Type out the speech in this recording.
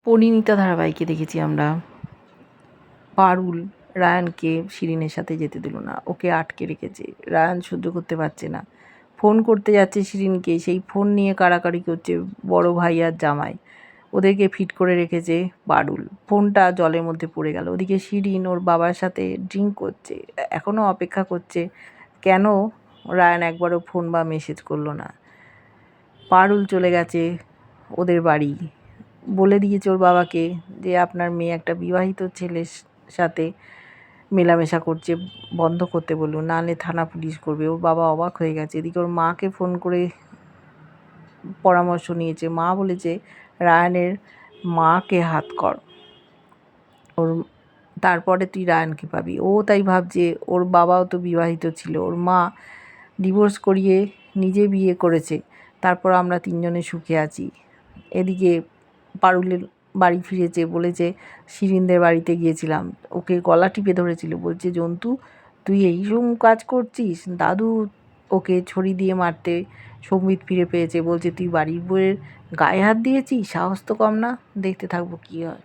পরিণীতা ধারাবাহিকে দেখেছি আমরা পারুল রায়ানকে শিরিনের সাথে যেতে দিল না, ওকে আটকে রেখেছে। রায়ান সহ্য করতে পারছে না, ফোন করতে যাচ্ছে শিরিনকে, সেই ফোন নিয়ে কাড়াকাড়ি করছে বড় ভাই আর জামাই। ওদেরকে ফিট করে রেখেছে পারুল। ফোনটা জলের মধ্যে পড়ে গেল। ওদিকে শিরিন ওর বাবার সাথে ড্রিঙ্ক করছে, এখনও অপেক্ষা করছে কেন রায়ান একবারও ফোন বা মেসেজ করলো না। পারুল চলে গেছে ওদের বাড়ি, বলে দিয়েছে ওর বাবাকে যে আপনার মেয়ে একটা বিবাহিত ছেলের সাথে মেলামেশা করছে, বন্ধ করতে বলুন, নাহলে থানা পুলিশ করবে। ওর বাবা অবাক হয়ে গেছে। এদিকে ওর মাকে ফোন করে পরামর্শ নিয়েছে। মা বলেছে রায়ানের মাকে হাত কর, ওর তারপরে তুই রায়ানকে পাবি। ও তাই ভাবছে ওর বাবাও তো বিবাহিত ছিল, ওর মা ডিভোর্স করিয়ে নিজে বিয়ে করেছে, তারপর আমরা তিনজনে সুখে আছি। এদিকে পারুলের বাড়ি ফিরেছে, বলেছে শিরিনদের বাড়িতে গিয়েছিলাম, ওকে গলা টিপে ধরেছিল, বলছে জন্তু তুই এইসব কাজ করছিস। দাদু ওকে ছড়ি দিয়ে মারতে সম্বিত ফিরে পেয়েছে, বলছে তুই বাড়ির বউয়ের গায়ে হাত দিয়েছিস, সাহস তো কম না। দেখতে থাকবো কী হয়।